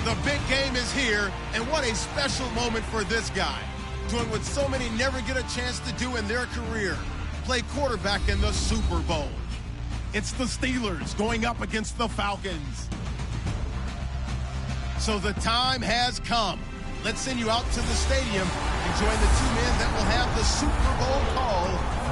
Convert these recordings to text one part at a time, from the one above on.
The big game is here, and what a special moment for this guy. Doing what so many never get a chance to do in their career. Play quarterback in the Super Bowl. It's the Steelers going up against the Falcons. So the time has come. Let's send you out to the stadium and join the two men that will have the Super Bowl call.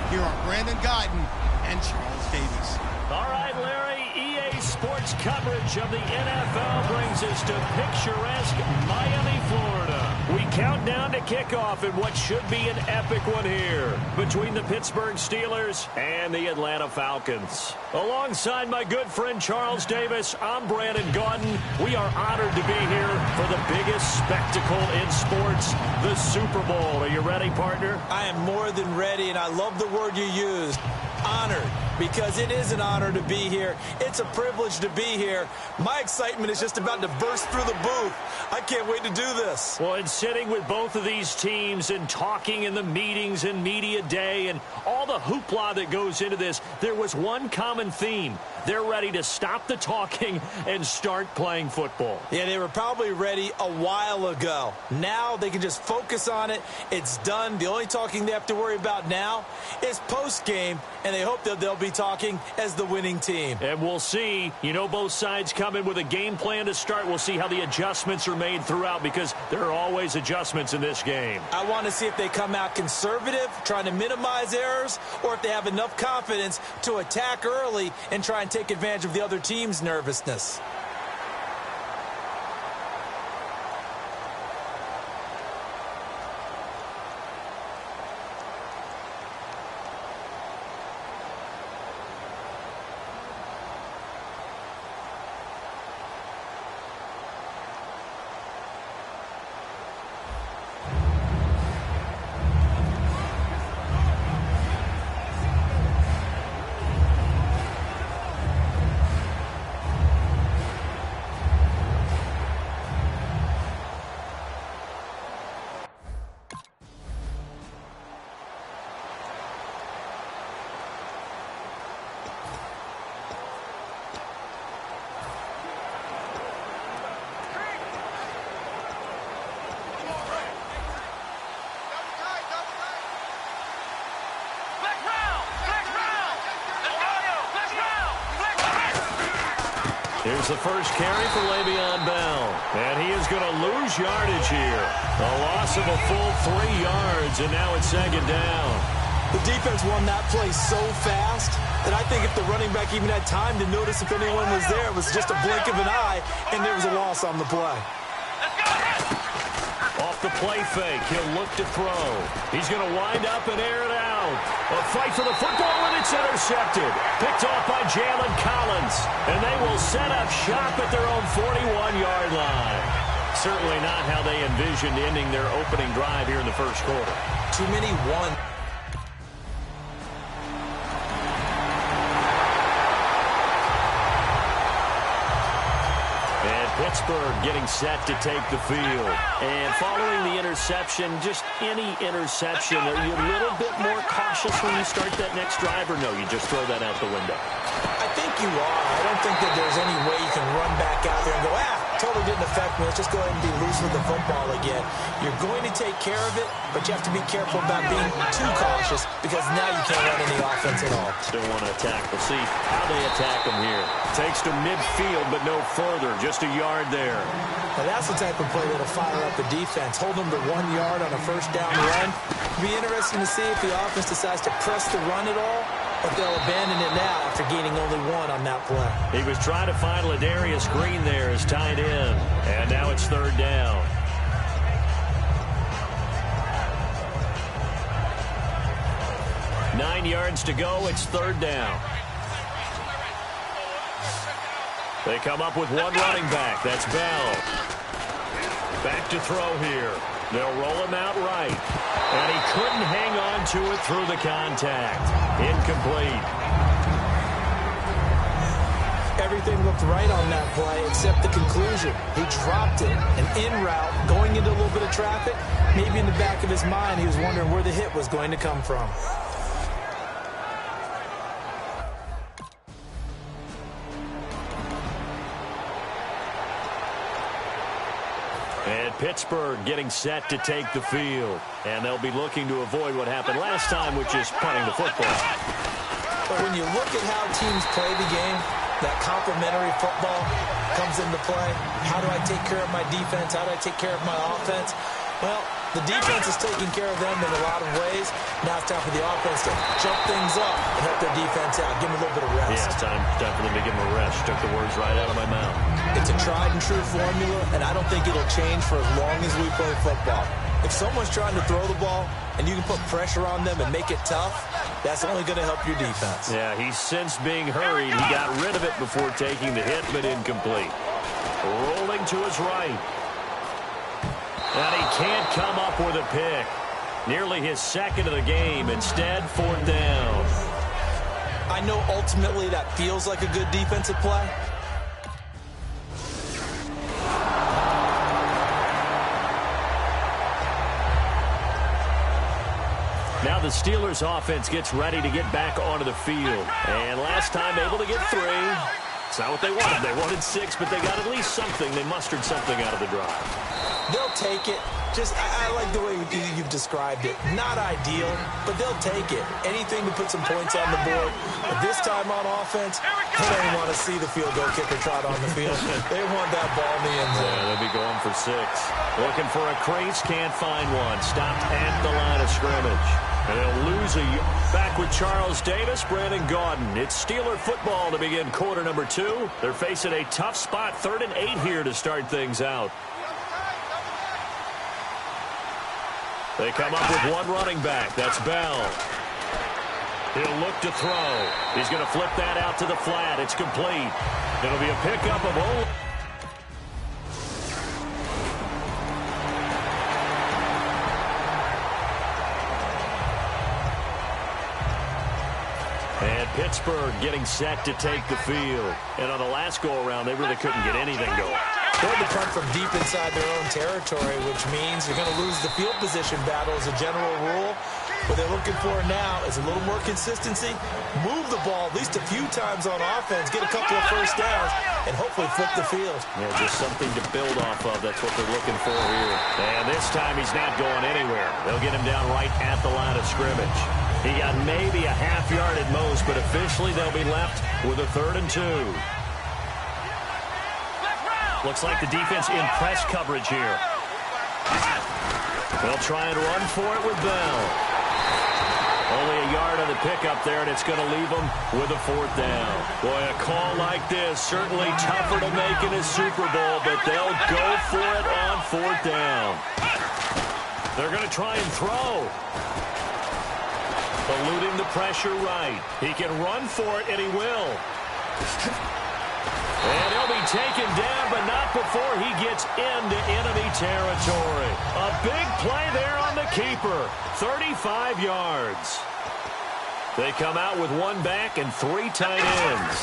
Here are Brandon Guyton and Charles Davis. All right, Larry, EA Sports coverage of the NFL brings us to picturesque Miami, Florida. We count down to kickoff in what should be an epic one here between the Pittsburgh Steelers and the Atlanta Falcons. Alongside my good friend Charles Davis, I'm Brandon Guyton. We are honored to be here for the biggest spectacle in sports, the Super Bowl. Are you ready, partner? I am more than ready, and I love the word you used. Honored, because it is an honor to be here. It's a privilege to be here. My excitement is just about to burst through the booth. I can't wait to do this. Well, and sitting with both of these teams and talking in the meetings and media day and all the hoopla that goes into this, there was one common theme. They're ready to stop the talking and start playing football. Yeah, they were probably ready a while ago. Now they can just focus on it. It's done. The only talking they have to worry about now is post-game, and they hope that they'll be talking as the winning team. And we'll see. You know, both sides come in with a game plan to start. We'll see how the adjustments are made throughout, because there are always adjustments in this game. I want to see if they come out conservative, trying to minimize errors, or if they have enough confidence to attack early and try and take advantage of the other team's nervousness. Here's the first carry for Le'Veon Bell. And he is going to lose yardage here. A loss of a full 3 yards, and now it's second down. The defense won that play so fast that I think if the running back even had time to notice if anyone was there, it was just a blink of an eye, and there was a loss on the play. Off the play fake, he'll look to throw. He's going to wind up and air it out. A fight for the football, and it's intercepted. Picked off by Jalen Collins. And they will set up shop at their own 41-yard line. Certainly not how they envisioned ending their opening drive here in the first quarter. Too many one. Pittsburgh getting set to take the field. And following the interception, just any interception, are you a little bit more cautious when you start that next drive, or no, you just throw that out the window? I think you are. I don't think that there's any way you can run back out there and go, totally didn't affect me. Let's just go ahead and be loose with the football again. You're going to take care of it, but you have to be careful about being too cautious, because now you can't run any offense at all. Still want to attack. We'll see how they attack them here. Takes to midfield, but no further. Just a yard there. Now that's the type of play that'll fire up the defense. Hold them to 1 yard on a first down run. It'll be interesting to see if the offense decides to press the run at all, or if they'll abandon it now after gaining only 1 on that play. He was trying to find Ladarius Green there as tight end. And now it's third down. Nine yards to go. It's third down. They come up with one running back. That's Bell. Back to throw here. They'll roll him out right. And he couldn't hang on to it through the contact. Incomplete. Everything looked right on that play except the conclusion. He dropped it. An in route, going into a little bit of traffic. Maybe in the back of his mind, he was wondering where the hit was going to come from. And Pittsburgh getting set to take the field. And they'll be looking to avoid what happened last time, which is punting the football. But when you look at how teams play the game, that complementary football comes into play. How do I take care of my defense? How do I take care of my offense? Well, the defense is taking care of them in a lot of ways. Now it's time for the offense to jump things up and help their defense out. Give them a little bit of rest. Yeah, it's time for them to give them a rest. Took the words right out of my mouth. It's a tried and true formula, and I don't think it'll change for as long as we play football. If someone's trying to throw the ball and you can put pressure on them and make it tough, that's only going to help your defense. Yeah, he's since being hurried. He got rid of it before taking the hit, but incomplete. Rolling to his right. And he can't come up with a pick. Nearly his second of the game. Instead, 4th down. I know ultimately that feels like a good defensive play. Now the Steelers offense gets ready to get back onto the field. And last time able to get 3. It's not what they wanted. They wanted 6, but they got at least something. They mustered something out of the drive. They'll take it. I like the way you've described it. Not ideal, but they'll take it. Anything to put some points on the board. But this time on offense, they don't want to see the field goal kicker trot on the field. They want that ball in the end zone. Yeah, they'll be going for 6. Looking for a crease, can't find one. Stopped at the line of scrimmage. And they'll lose back with Charles Davis, Brandon Gaudin. It's Steeler football to begin quarter number 2. They're facing a tough spot, 3rd and 8 here to start things out. They come up with one running back. That's Bell. He'll look to throw. He's going to flip that out to the flat. It's complete. It'll be a pickup of only... And Pittsburgh getting set to take the field. And on the last go-around, they really couldn't get anything going. They had to punt from deep inside their own territory, which means you're going to lose the field position battle as a general rule. What they're looking for now is a little more consistency, move the ball at least a few times on offense, get a couple of first downs, and hopefully flip the field. Yeah, just something to build off of. That's what they're looking for here. And this time he's not going anywhere. They'll get him down right at the line of scrimmage. He got maybe a half yard at most, but officially they'll be left with a 3rd and 2. Looks like the defense in press coverage here. They'll try and run for it with Bell. Only a yard on the pickup there, and it's going to leave them with a 4th down. Boy, a call like this, certainly tougher to make in a Super Bowl, but they'll go for it on 4th down. They're going to try and throw. Eluding the pressure right. He can run for it, and he will. And he'll be taken down, but not before he gets into enemy territory. A big play there on the keeper. 35 yards. They come out with 1 back and 3 tight ends.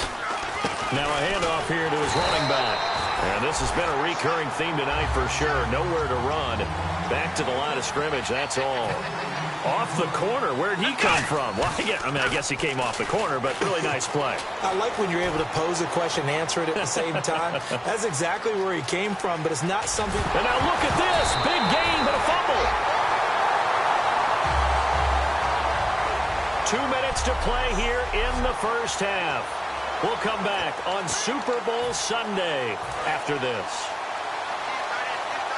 Now a handoff here to his running back. And this has been a recurring theme tonight for sure. Nowhere to run. Back to the line of scrimmage, that's all. Off the corner. Where'd he come from? Well, I guess he came off the corner, but really nice play. I like when you're able to pose a question and answer it at the same time. That's exactly where he came from, but it's not something... And now look at this. Big gain, but a fumble. 2 minutes to play here in the first half. We'll come back on Super Bowl Sunday after this.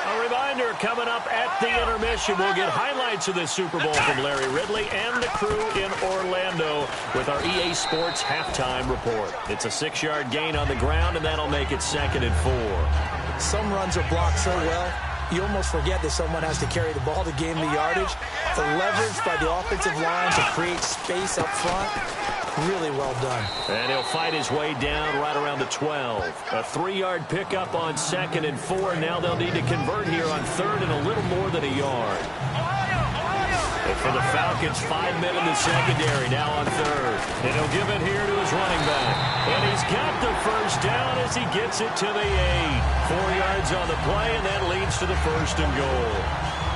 A reminder, coming up at the intermission, we'll get highlights of this Super Bowl from Larry Ridley and the crew in Orlando with our EA Sports halftime report. It's a 6-yard gain on the ground, and that'll make it 2nd and 4. Some runs are blocked so well, you almost forget that someone has to carry the ball to gain the yardage. The leverage by the offensive line to create space up front, really well done. And he'll fight his way down right around the 12. A 3-yard pickup on 2nd and 4. Now they'll need to convert here on 3rd and a little more than a yard. And for the Falcons, 5 men in the secondary now on 3rd. And he'll give it here to his running back. And he's got the first down as he gets it to the 8. 4 yards on the play, and that leads to the 1st and goal.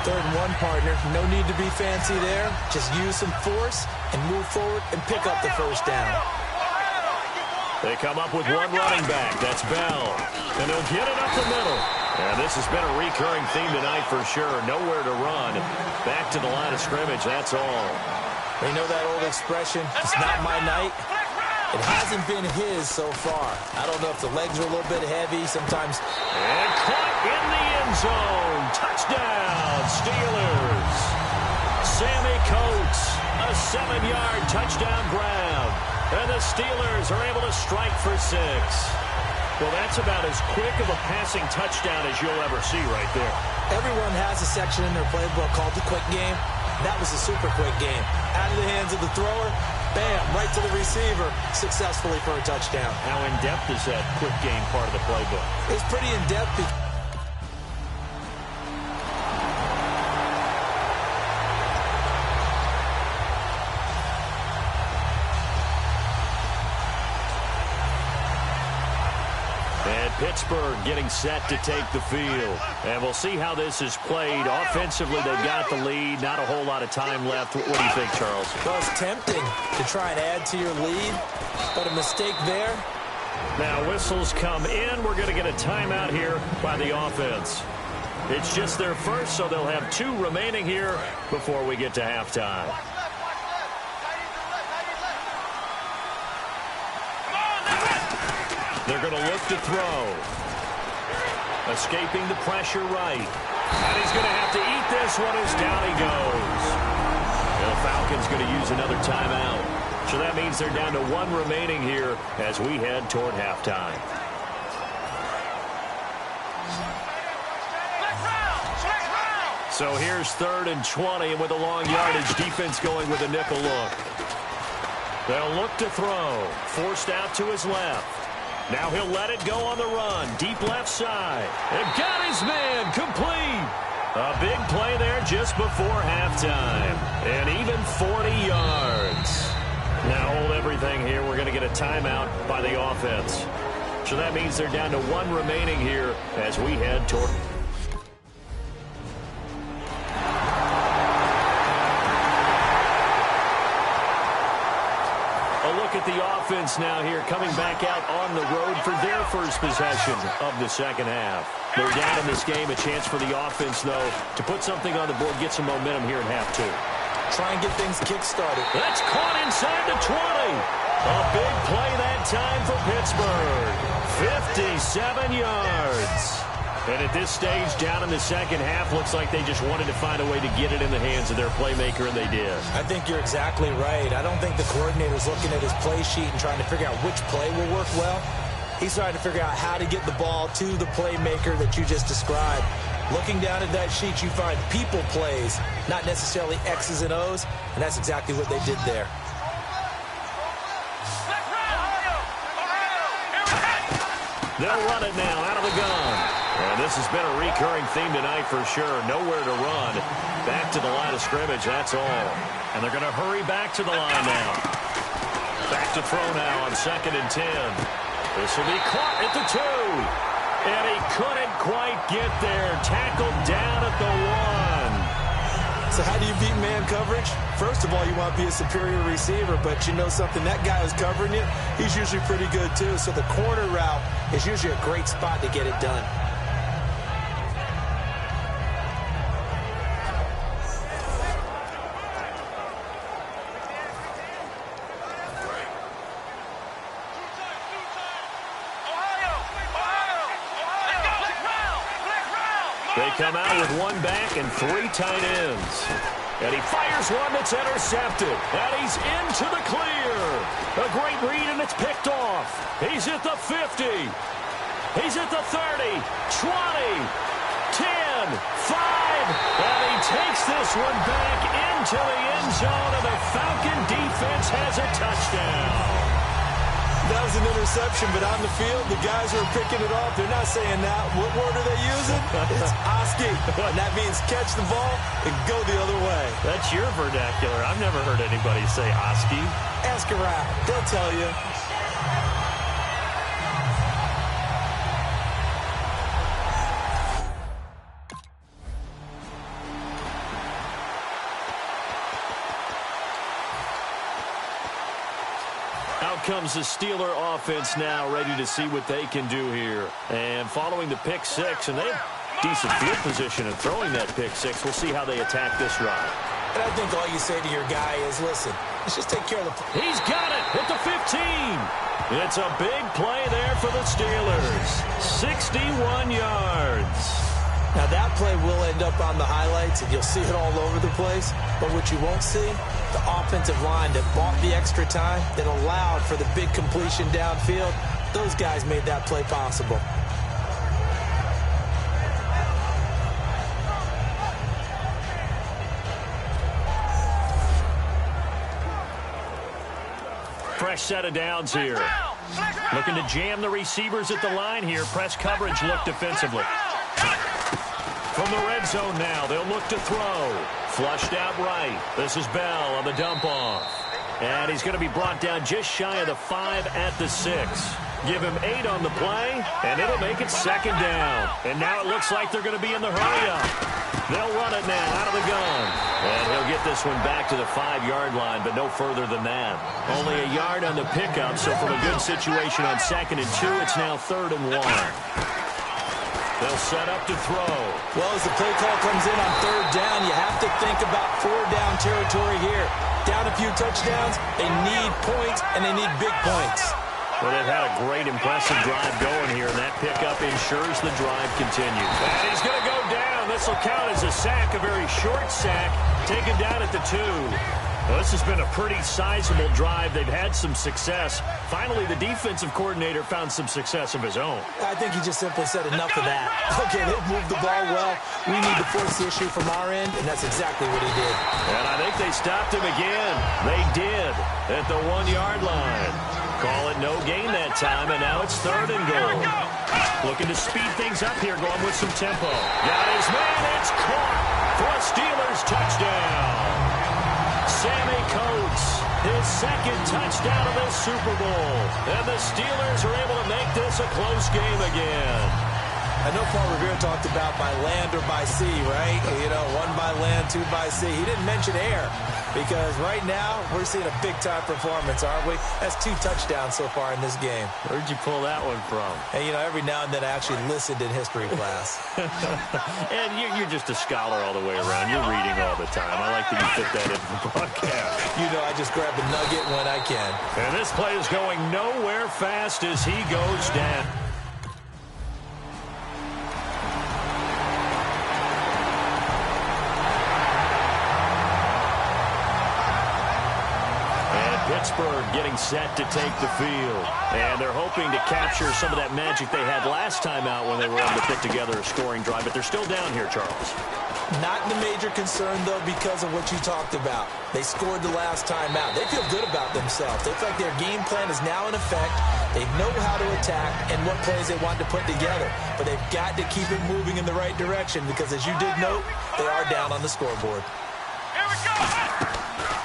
3rd and 1, partner. No need to be fancy there. Just use some force and move forward and pick up the first down. They come up with 1 running back. That's Bell. And he'll get it up the middle. And this has been a recurring theme tonight for sure. Nowhere to run. Back to the line of scrimmage, that's all. You know that old expression, it's not my night? It hasn't been his so far. I don't know if the legs are a little bit heavy sometimes. And caught in the end zone. Touchdown, Steelers. Sammy Coates, a 7-yard touchdown grab. And the Steelers are able to strike for 6. Well, that's about as quick of a passing touchdown as you'll ever see right there. Everyone has a section in their playbook called the quick game. That was a super quick game. Out of the hands of the thrower, bam, right to the receiver, successfully for a touchdown. How in-depth is that quick game part of the playbook? It's pretty in-depth. Pittsburgh getting set to take the field. And we'll see how this is played. Offensively, they've got the lead. Not a whole lot of time left. What do you think, Charles? Well, it's tempting to try and add to your lead, but a mistake there. Now, whistles come in. We're going to get a timeout here by the offense. It's just their first, so they'll have 2 remaining here before we get to halftime. They're going to look to throw. Escaping the pressure right. And he's going to have to eat this one as down he goes. And the Falcons going to use another timeout. So that means they're down to 1 remaining here as we head toward halftime. So here's 3rd and 20, and with a long yardage, defense going with a nickel look. They'll look to throw. Forced out to his left. Now he'll let it go on the run. Deep left side. And got his man complete. A big play there just before halftime. And even 40 yards. Now hold everything here. We're going to get a timeout by the offense. So that means they're down to 1 remaining here as we head toward... At the offense now here, coming back out on the road for their first possession of the second half. They're down in this game. A chance for the offense, though, to put something on the board, get some momentum here in half 2. Try and get things kick-started. That's caught inside the 20. A big play that time for Pittsburgh. 57 yards. And at this stage, down in the second half, looks like they just wanted to find a way to get it in the hands of their playmaker, and they did. I think you're exactly right. I don't think the coordinator's looking at his play sheet and trying to figure out which play will work well. He's trying to figure out how to get the ball to the playmaker that you just described. Looking down at that sheet, you find people plays, not necessarily X's and O's, and that's exactly what they did there. They'll run it now out of the gun. And this has been a recurring theme tonight for sure. Nowhere to run. Back to the line of scrimmage, that's all. And they're going to hurry back to the line now. Back to throw now on 2nd and 10. This will be caught at the 2. And he couldn't quite get there. Tackled down at the 1. So how do you beat man coverage? First of all, you want to be a superior receiver, but you know something, that guy who's covering you, he's usually pretty good too. So the corner route is usually a great spot to get it done. They come out with 1 back and 3 tight ends. And he fires one that's intercepted. And he's into the clear. A great read, and it's picked off. He's at the 50. He's at the 30, 20, 10, 5. And he takes this one back into the end zone, and the Falcon defense has a touchdown. That was an interception, but on the field, the guys who are picking it off, they're not saying that. What word are they using? It's Oski. And that means catch the ball and go the other way. That's your vernacular. I've never heard anybody say Oski. Ask around. They'll tell you. comes the Steeler offense now, ready to see what they can do here. And following the pick six, and they have decent field position in throwing that pick six. We'll see how they attack this drive. And I think all you say to your guy is, listen, let's just take care of the... He's got it at the 15. It's a big play there for the Steelers. 61 yards. Now, that play will end up on the highlights, and you'll see it all over the place. But what you won't see, the offensive line that bought the extra time, that allowed for the big completion downfield, those guys made that play possible. Fresh set of downs here. Looking to jam the receivers at the line here. Press coverage look defensively. From the red zone now, they'll look to throw. Flushed out right. This is Bell on the dump off. And he's going to be brought down just shy of the 5 at the 6. Give him 8 on the play, and it'll make it second down. And now it looks like they're going to be in the hurry-up. They'll run it now out of the gun. And he'll get this one back to the 5-yard line, but no further than that. Only a yard on the pickup, so from a good situation on 2nd and 2, it's now 3rd and 1. They'll set up to throw. Well, as the play call comes in on 3rd down, you have to think about 4-down territory here. Down a few touchdowns, they need points, and they need big points. Well, they've had a great, impressive drive going here, and that pickup ensures the drive continues. And he's going to go down. This will count as a sack, a very short sack, taken down at the 2. Well, this has been a pretty sizable drive. They've had some success. Finally, the defensive coordinator found some success of his own. I think he just simply said enough of that. Okay, they've moved the ball well. We need to force the issue from our end, and that's exactly what he did. And I think they stopped him again. They did at the 1-yard line. Call it no gain that time, and now it's 3rd and goal. Looking to speed things up here, going with some tempo. Got his man, it's caught for a Steelers touchdown. Sammy Coates, his 2nd touchdown of this Super Bowl. And the Steelers are able to make this a close game again. I know Paul Revere talked about by land or by sea, right? You know, 1 by land, 2 by sea. He didn't mention air because right now we're seeing a big-time performance, aren't we? That's 2 touchdowns so far in this game. Where'd you pull that one from? And, you know, every now and then I actually listened in history class. And you're just a scholar all the way around. You're reading all the time. I like that you fit that in the broadcast. You know, I just grab a nugget when I can. And this play is going nowhere fast as he goes down. Pittsburgh getting set to take the field. And they're hoping to capture some of that magic they had last time out when they were able to put together a scoring drive. But they're still down here, Charles. Not the major concern, though, because of what you talked about. They scored the last time out. They feel good about themselves. They feel like their game plan is now in effect. They know how to attack and what plays they want to put together. But they've got to keep it moving in the right direction because, as you did note, they are down on the scoreboard. Here we go!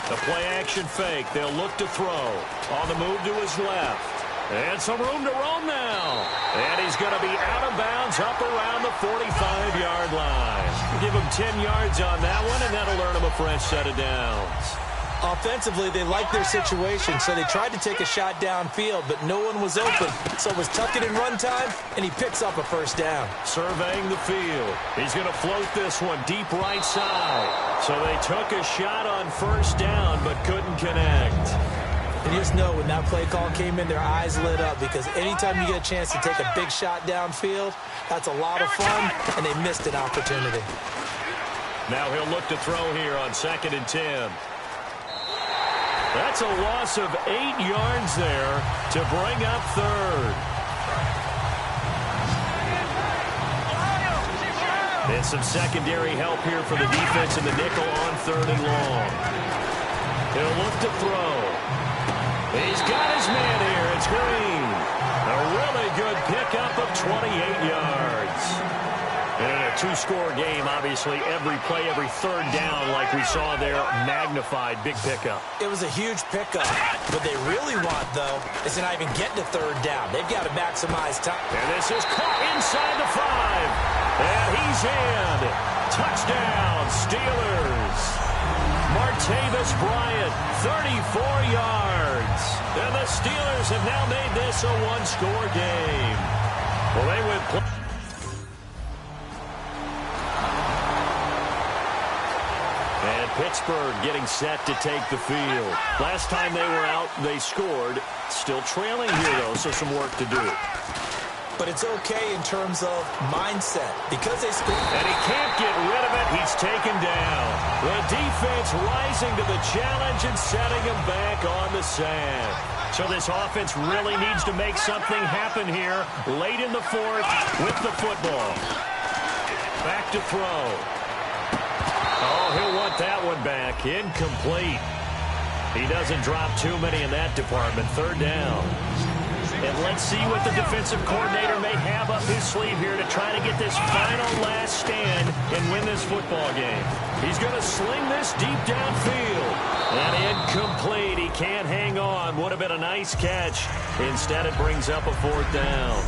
The play-action fake. They'll look to throw. On the move to his left. And some room to roam now. And he's going to be out of bounds up around the 45-yard line. Give him 10 yards on that one, and that'll earn him a fresh set of downs. Offensively, they like their situation, so they tried to take a shot downfield, but no one was open. So it was tuck it in run time, and he picks up a first down. Surveying the field. He's going to float this one deep right side. So they took a shot on first down, but couldn't connect. And you just know when that play call came in, their eyes lit up because anytime you get a chance to take a big shot downfield, that's a lot of fun, and they missed an opportunity. Now he'll look to throw here on 2nd and 10. That's a loss of 8 yards there to bring up 3rd. And some secondary help here for the defense in the nickel on 3rd and long. He'll look to throw. He's got his man here. It's Green. A really good pickup of 28 yards. And in a 2-score game, obviously, every play, every 3rd down, like we saw there, magnified, big pickup. It was a huge pickup. What they really want, though, is to not even get to 3rd down. They've got to maximize time. And this is caught inside the 5. And he's in. Touchdown, Steelers. Martavis Bryant, 34 yards. And the Steelers have now made this a one-score game. Well, they went... And Pittsburgh getting set to take the field. Last time they were out, they scored. Still trailing here, though, so some work to do. But it's okay in terms of mindset because they scored. And he can't get rid of it. He's taken down. The defense rising to the challenge and setting him back on the sand. So this offense really needs to make something happen here late in the fourth with the football. Back to throw. Oh, he'll want that one back. Incomplete. He doesn't drop too many in that department. Third down. And let's see what the defensive coordinator may have up his sleeve here to try to get this final last stand and win this football game. He's going to sling this deep downfield. And incomplete. He can't hang on. Would have been a nice catch. Instead, it brings up a fourth down.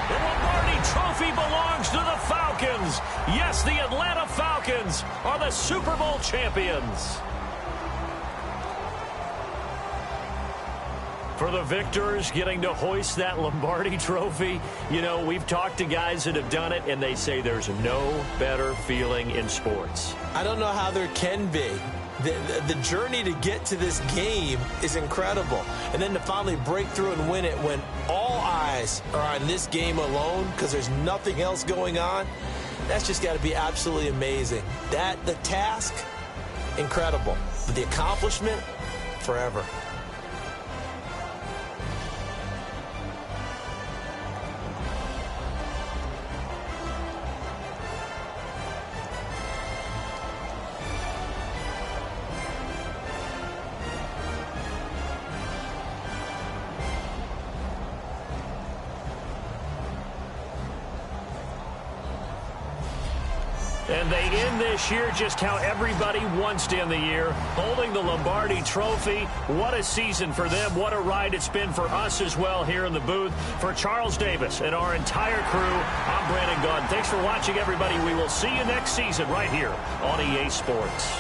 The Lombardi Trophy belongs to the Falcons. Yes, the Atlanta Falcons are the Super Bowl champions. For the victors getting to hoist that Lombardi Trophy, you know, we've talked to guys that have done it, and they say there's no better feeling in sports. I don't know how there can be. The journey to get to this game is incredible. And then to finally break through and win it when all eyes are on this game alone because there's nothing else going on, that's just got to be absolutely amazing. The task, incredible. But the accomplishment, forever. And they end this year just how everybody wants to end the year, holding the Lombardi Trophy. What a season for them. What a ride it's been for us as well here in the booth. For Charles Davis and our entire crew, I'm Brandon Gaudin. Thanks for watching, everybody. We will see you next season right here on EA Sports.